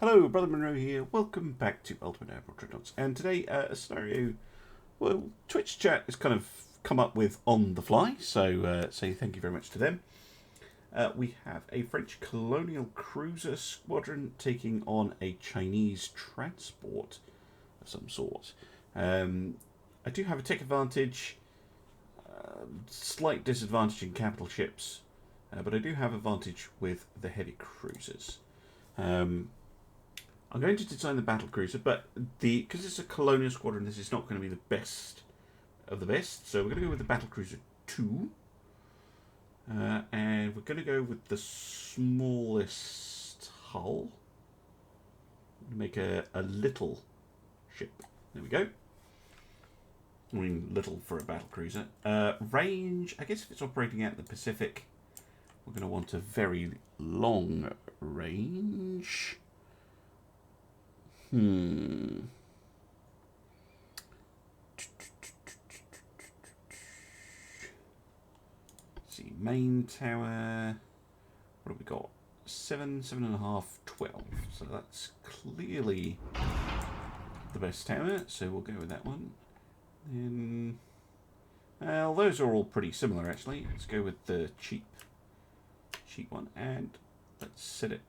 Hello, Brother Monroe here. Welcome back to Ultimate Admiral Dreadnoughts. And today, a scenario, well, Twitch chat has kind of come up with on the fly, so thank you very much to them. We have a French Colonial cruiser squadron taking on a Chinese transport of some sort. I do have a tech advantage, slight disadvantage in capital ships, but I do have advantage with the heavy cruisers. I'm going to design the battle cruiser, but because it's a Colonial squadron, this is not going to be the best of the best. So we're going to go with the battle cruiser 2, and we're going to go with the smallest hull. Make a little ship. There we go. I mean, little for a battle cruiser. Range, I guess if it's operating out in the Pacific, we're going to want a very long range. Let's see, main tower. What have we got? 7, 7.5, 12. So that's clearly the best tower. So we'll go with that one. Then, well, those are all pretty similar actually. Let's go with the cheap one, and let's set it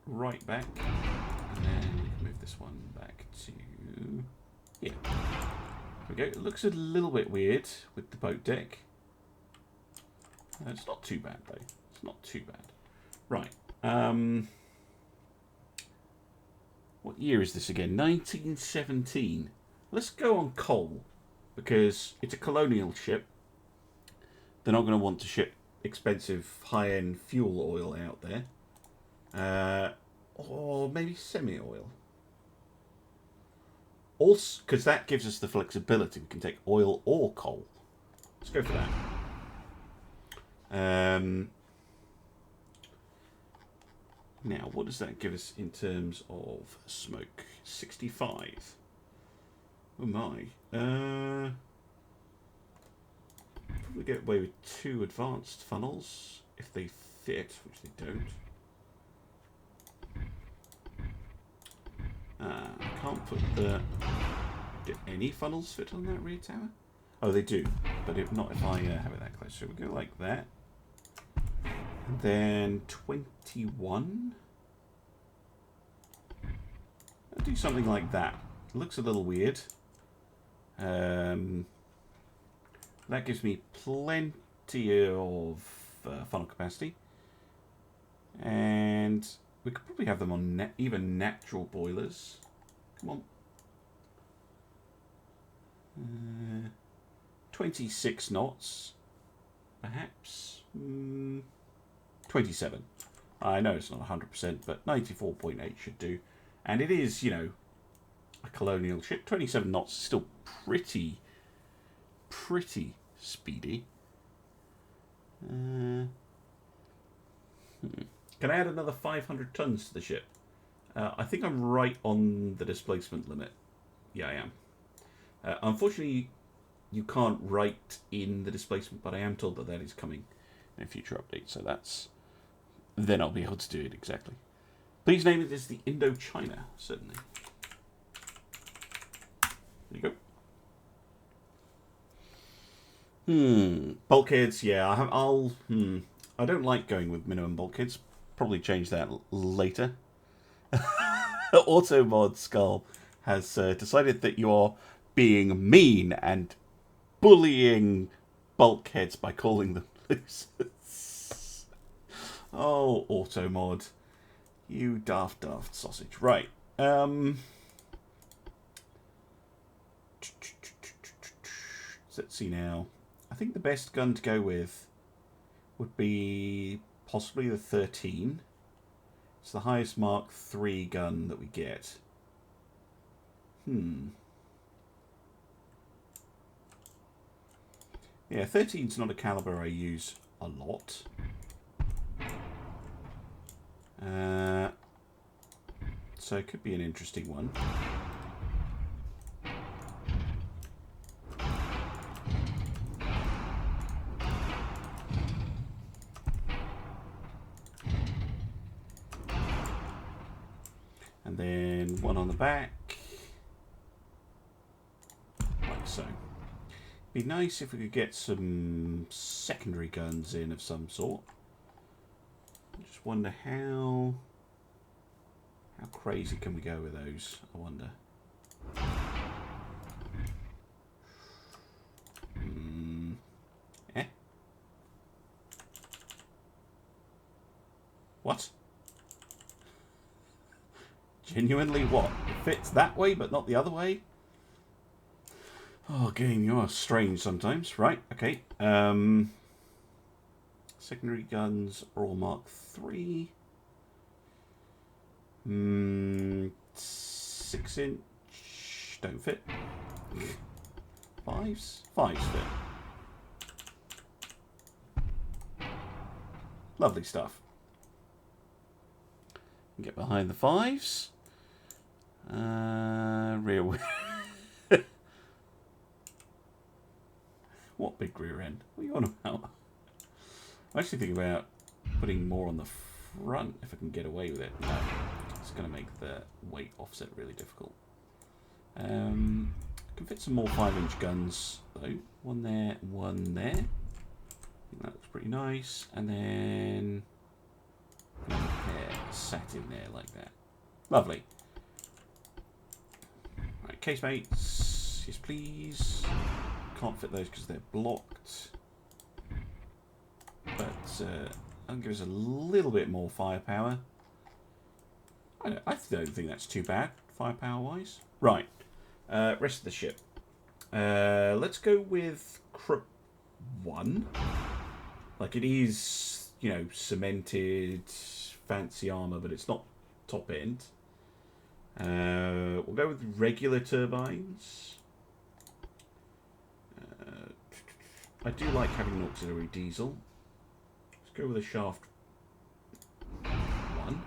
right back, and then move this one back to here. There we go. It looks a little bit weird with the boat deck. It's not too bad though. It's not too bad. Right. What year is this again? 1917. Let's go on coal, because it's a Colonial ship. They're not going to want to ship expensive high-end fuel oil out there. Or maybe semi-oil. Also, because that gives us the flexibility. We can take oil or coal. Let's go for that. Now, what does that give us in terms of smoke? 65. Oh my. Probably get away with 2 advanced funnels if they fit, which they don't. I can't put the... Do any funnels fit on that rear tower? Oh, they do, but if not if I have it that close. So we go like that. And then 21. I'll do something like that. It looks a little weird. That gives me plenty of funnel capacity. And we could probably have them on even natural boilers. Come on. 26 knots, perhaps. 27. I know it's not 100%, but 94.8 should do. And it is, you know, a Colonial ship. 27 knots is still pretty speedy. Can I add another 500 tons to the ship? I think I'm right on the displacement limit. Yeah, I am. Unfortunately, you can't write in the displacement, but I am told that that is coming in a future update. So that's... Then I'll be able to do it exactly. Please name it as the Indochina, certainly. There you go. Bulkheads, yeah. I don't like going with minimum bulkheads. Probably change that later. Automod Skull has decided that you're being mean and bullying bulkheads by calling them losers. Oh, Automod. You daft sausage. Right. Let's see now. I think the best gun to go with would be possibly the 13. It's the highest Mark III gun that we get. Yeah, 13's not a caliber I use a lot. So it could be an interesting one. And then one on the back. Like so. Be nice if we could get some secondary guns in of some sort. I just wonder how crazy can we go with those, I wonder. Eh? What? Genuinely what? It fits that way but not the other way? Oh, game, you are strange sometimes. Right, okay. Secondary guns are all Mark 3. 6 inch don't fit. 5s? 5s fit. Lovely stuff. Get behind the 5s. Rear wheel. What big rear end? What are you on about? I'm actually thinking about putting more on the front if I can get away with it. No, it's going to make the weight offset really difficult. Can fit some more 5-inch guns though. One there, one there. I think that looks pretty nice. And then another pair sat in there like that. Lovely. Right, casemates. Yes, please. Can't fit those because they're blocked. But that'll give us a little bit more firepower. I don't think that's too bad, firepower-wise. Right. Rest of the ship. Let's go with Krupp 1. Like, it is, you know, cemented, fancy armour, but it's not top end. We'll go with regular turbines. I do like having an auxiliary diesel. Let's go with a shaft 1.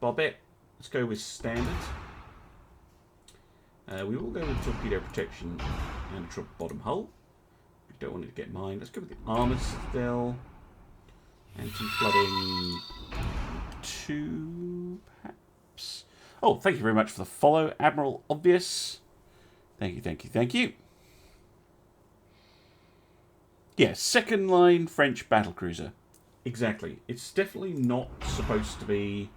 Bobbit. Let's go with standard. We will go with torpedo protection and a bottom hull. We don't want it to get mined. Let's go with the armoured citadel. Anti-flooding 2, perhaps. Oh, thank you very much for the follow, Admiral Obvious. Thank you, thank you, thank you. Yes, second line French battlecruiser. Exactly. It's definitely not supposed to be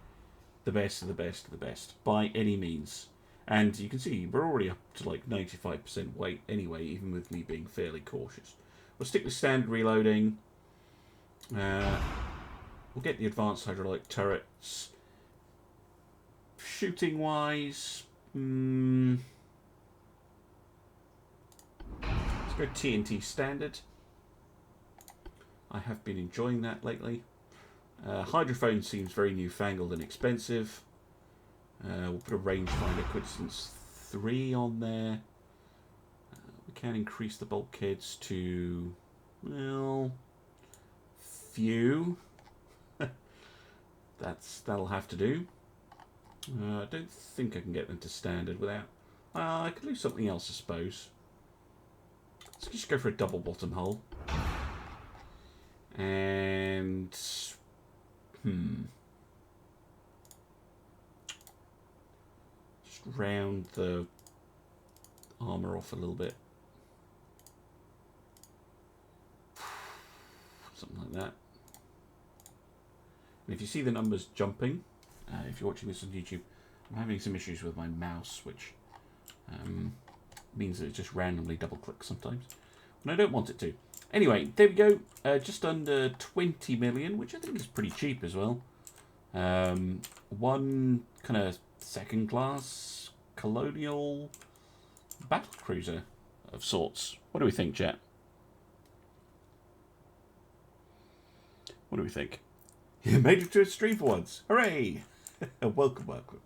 the best of the best of the best by any means. And you can see we're already up to like 95% weight anyway, even with me being fairly cautious. We'll stick with standard reloading. We'll get the advanced hydraulic turrets. Shooting wise, let's go TNT standard. I have been enjoying that lately. Hydrophone seems very newfangled and expensive. We'll put a rangefinder distance 3 on there. We can increase the bulkheads to, well, few. That'll have to do. I don't think I can get them to standard without. I could do something else, I suppose. Let's just go for a double bottom hull. And just round the armour off a little bit. Something like that. And if you see the numbers jumping, if you're watching this on YouTube, I'm having some issues with my mouse, which means that it just randomly double clicks sometimes when I don't want it to. Anyway, there we go. Just under 20 million, which I think is pretty cheap as well. One kind of second class Colonial battlecruiser of sorts. What do we think, chat? What do we think? You made it to a stream for once. Hooray! Welcome, welcome.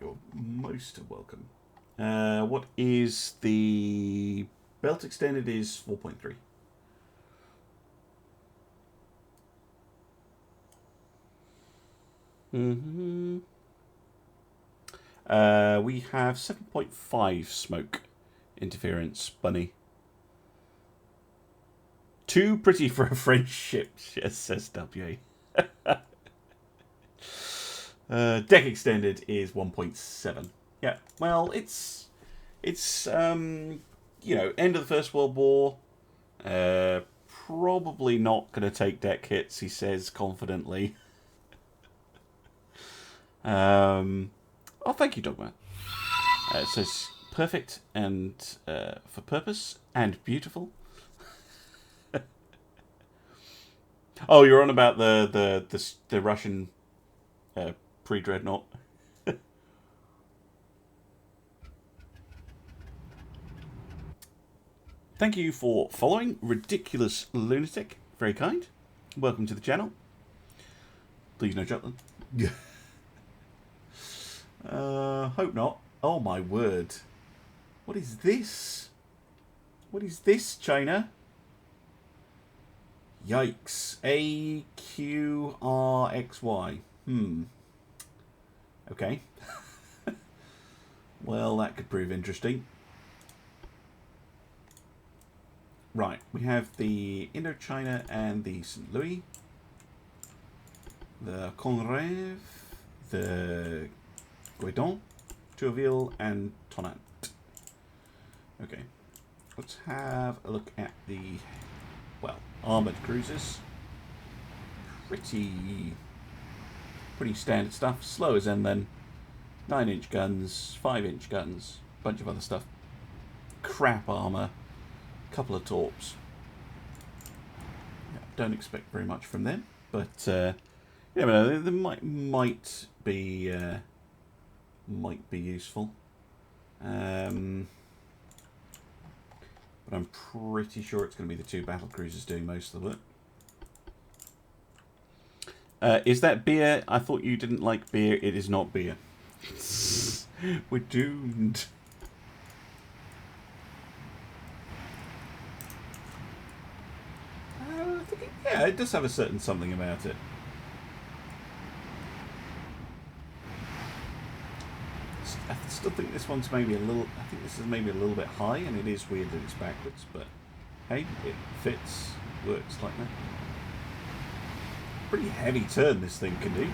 You're most welcome. What is the belt extended? Is 4.3. We have 7.5 smoke interference, bunny. Too pretty for a French ship, says W. Deck extended is 1.7. Yeah, well, it's you know, end of the First World War. Probably not going to take deck hits, he says confidently. Oh, thank you, Dogma. It says perfect and for purpose and beautiful. Oh, you're on about the Russian pre-dreadnought. Thank you for following, Ridiculous Lunatic. Very kind. Welcome to the channel. Please no Jutland. Hope not. Oh my word. What is this? What is this, China? Yikes. AQRXY. Okay. Well, that could prove interesting. Right, we have the Indochina and the St. Louis, the Conreve, the Guidon, Tourville, and Tonnant. Okay, let's have a look at the, well, armoured cruisers. Pretty standard stuff. Slow as N then. 9-inch guns, 5-inch guns, bunch of other stuff. Crap armour. Couple of torps. Yeah, don't expect very much from them, but you never know. They might be useful. But I'm pretty sure it's going to be the 2 battle cruisers doing most of the work. Is that beer? I thought you didn't like beer. It is not beer. We're doomed. Yeah, it does have a certain something about it. I still think this one's maybe a little... I think this is maybe a little bit high, and it is weird that it's backwards, but hey, it fits, works like that. Pretty heavy turn this thing can do.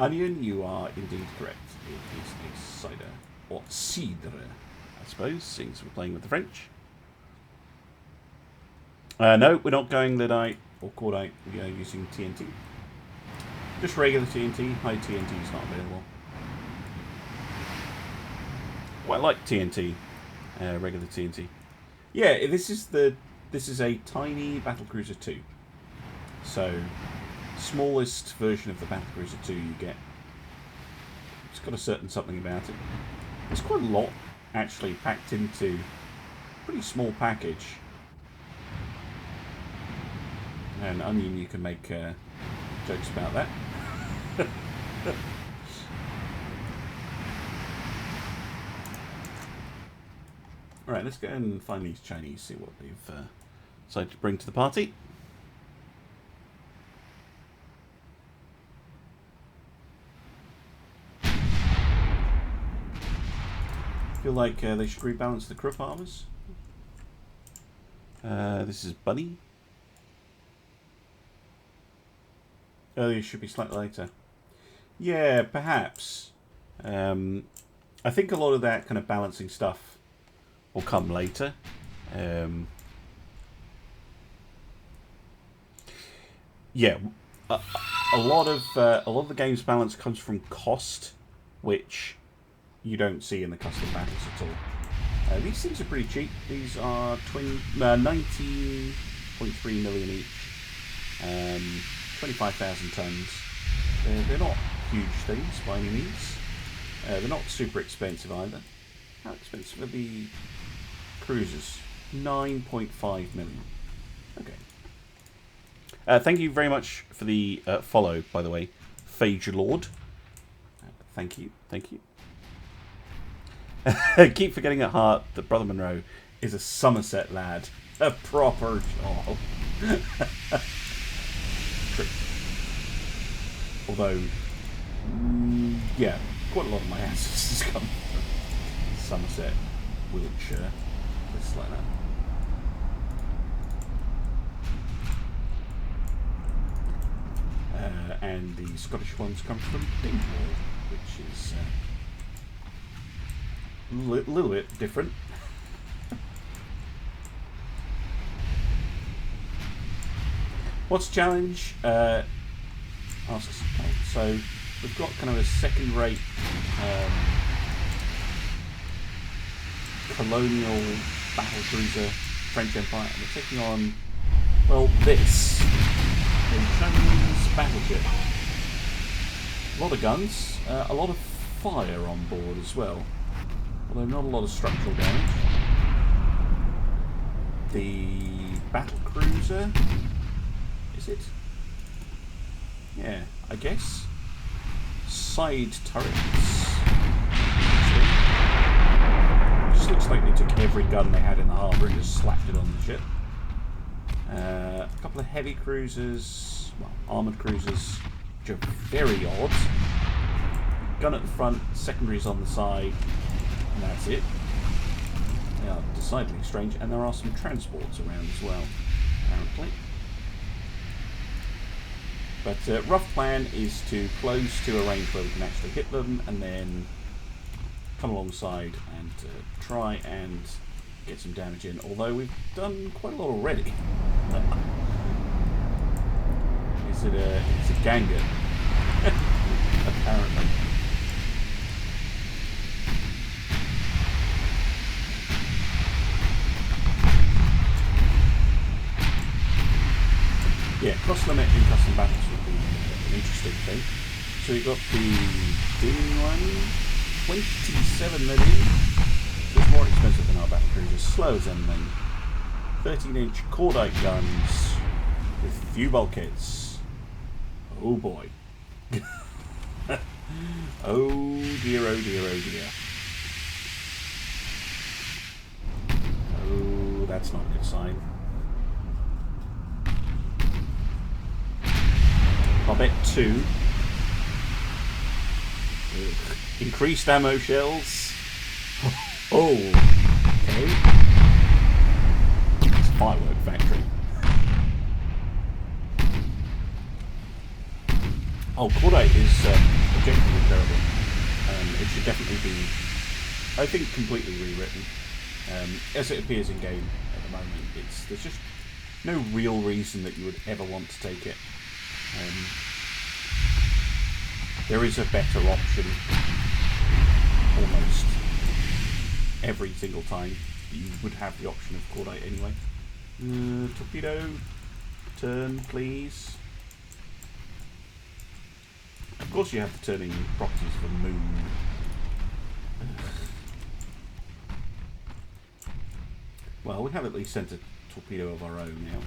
Onion, you are indeed correct. It is a cider. Or cidre, I suppose, since we're playing with the French. No, we're not going Lyddite or Cordite. We are using TNT. Just regular TNT. High TNT is not available. Quite like TNT. Regular TNT. Yeah, this is a tiny Battlecruiser 2. So, smallest version of the Battlecruiser 2 you get. It's got a certain something about it. There's quite a lot actually packed into a pretty small package. And Onion, you can make jokes about that. Alright, let's go and find these Chinese, see what they've decided to bring to the party. Feel like they should rebalance the Krupp armors. This is Bunny. Oh, these should be slightly later. Yeah, perhaps. I think a lot of that kind of balancing stuff will come later. Yeah, a lot of the game's balance comes from cost, which you don't see in the custom battles at all. These things are pretty cheap. These are 19.3 million each. 25,000 tons. They're not huge things by any means. They're not super expensive either. How expensive are the cruisers? 9.5 million. Okay. Thank you very much for the follow, by the way, Phage Lord. Thank you. Thank you. Keep forgetting at heart that Brother Monroe is a Somerset lad. A proper job. Although, yeah, quite a lot of my ancestors come from Somerset, Wiltshire, places like that. and the Scottish ones come from Dingwall, which is a little bit different. What's the challenge? Asks. So we've got kind of a second-rate colonial battlecruiser French Empire, and we're taking on, well, this, a Chinese battleship. A lot of guns, a lot of fire on board as well, although not a lot of structural damage. The battlecruiser, is it? Yeah, I guess. Side turrets. Just looks like they took every gun they had in the harbour and just slapped it on the ship. A couple of heavy cruisers, well, armoured cruisers, which are very odd. Gun at the front, secondaries on the side, and that's it. They are decidedly strange, and there are some transports around as well, apparently. But rough plan is to close to a range where we can actually hit them, and then come alongside and try and get some damage in. Although we've done quite a lot already. It's a ganger, apparently. Yeah, cross limit in custom battles would be an interesting thing. So we've got the Ding one, 27 million. So it's more expensive than our battlecruisers. Slow as anything. 13-inch cordite guns with few bulkheads. Oh boy. Oh dear, oh dear, oh dear. Oh, that's not a good sign. I'll bet 2. Ugh. Increased ammo shells. Oh, okay. It's a firework factory. Oh, cordite is objectively terrible. It should definitely be, I think, completely rewritten. As it appears in game at the moment, there's just no real reason that you would ever want to take it. There is a better option almost every single time. You would have the option of cordite anyway. Torpedo, turn please. Of course you have the turning properties of a moon. Well, we have at least sent a torpedo of our own now.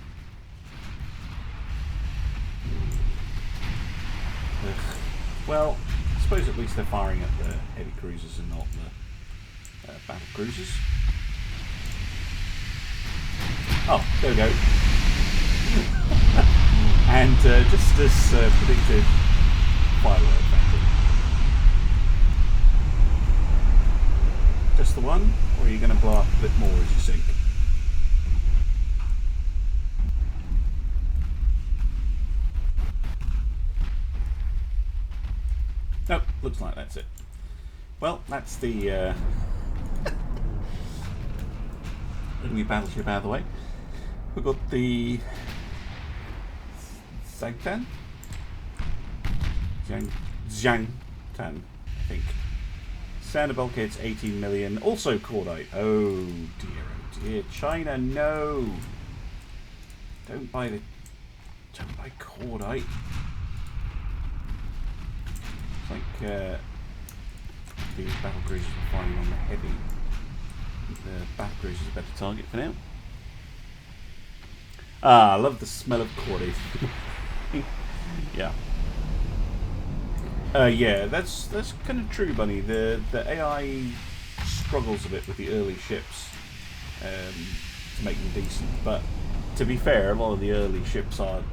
Well, I suppose at least they're firing at the heavy cruisers and not the battle cruisers. Oh, there we go. And just as predicted, firework factory. Just the one, or are you going to blow up a bit more as you sink? Nope, looks like that's it. Well, that's the enemy battleship out of the way. We've got the Zhangtan? Zhangtan, I think. Standard bulkheads, 18 million. Also cordite. Oh dear. China, no! Don't buy cordite. It's like these battle cruisers are firing on the heavy. The battle cruiser is a better target for now. Ah, I love the smell of cordite. Yeah. Yeah, that's kind of true, Bunny. The AI struggles a bit with the early ships to make them decent, but to be fair, a lot of the early ships are,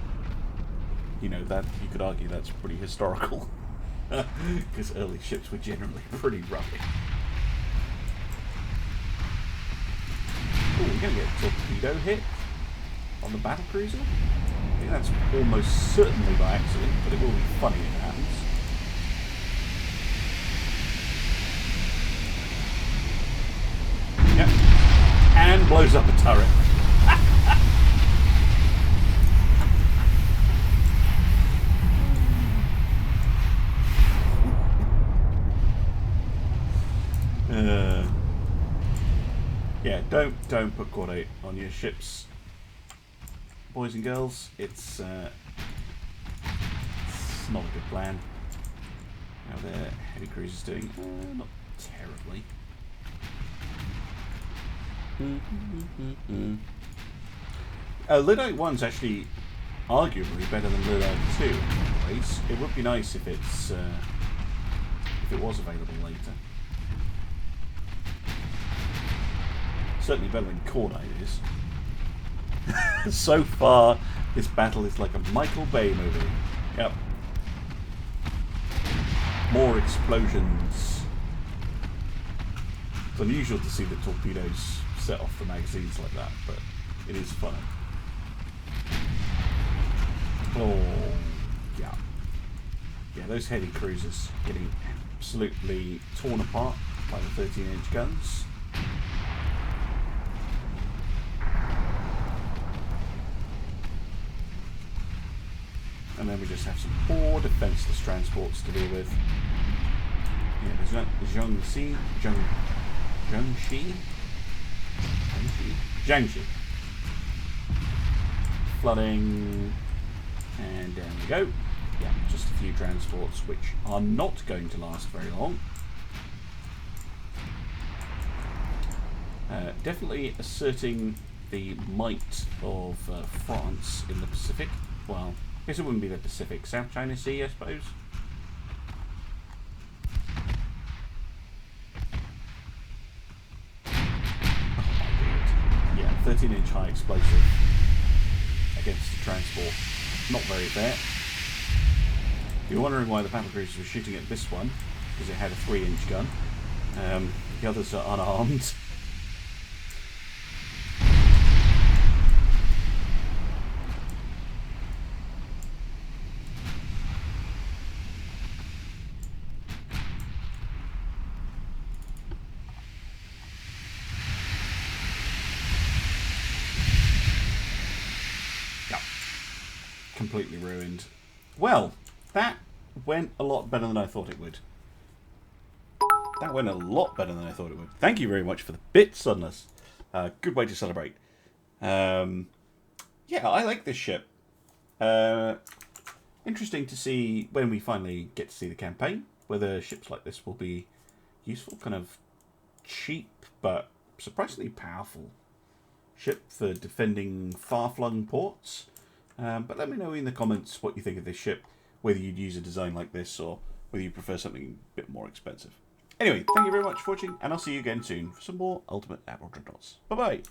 that you could argue that's pretty historical, because early ships were generally pretty rubbish. Oh, we're gonna get a torpedo hit on the battlecruiser. think that's almost certainly by accident, but it will be funny if it happens. Yep. And blows up a turret. Yeah, don't put quad 8 on your ships, boys and girls. It's not a good plan. How their heavy cruisers doing? Not terribly. Luddite 1's actually arguably better than Luddite 2. Anyways, it would be nice if it was available later. Certainly better than Core Knight is. So far, this battle is like a Michael Bay movie. Yep. More explosions. It's unusual to see the torpedoes set off the magazines like that, but it is funny. Oh, yeah. Yeah, those heavy cruisers getting absolutely torn apart by the 13-inch guns. And then we just have some poor defenseless transports to deal with. Yeah, there's Jiangxi. Flooding. And down we go. Yeah, just a few transports which are not going to last very long. Definitely asserting the might of France in the Pacific. Well, I guess it wouldn't be the Pacific. South China Sea, I suppose. Oh my god. Yeah, 13-inch high explosive against the transport. Not very fair. If you're wondering why the battle cruisers were shooting at this one, because it had a 3-inch gun. The others are unarmed. Completely ruined. Well, that went a lot better than I thought it would. That went a lot better than I thought it would. Thank you very much for the bits, Sunless. Good way to celebrate. Yeah, I like this ship. Interesting to see when we finally get to see the campaign, whether ships like this will be useful. Kind of cheap, but surprisingly powerful ship for defending far-flung ports. But let me know in the comments what you think of this ship, whether you'd use a design like this or whether you prefer something a bit more expensive. Anyway, thank you very much for watching, and I'll see you again soon for some more Ultimate Admiral Dreadnoughts. Bye-bye!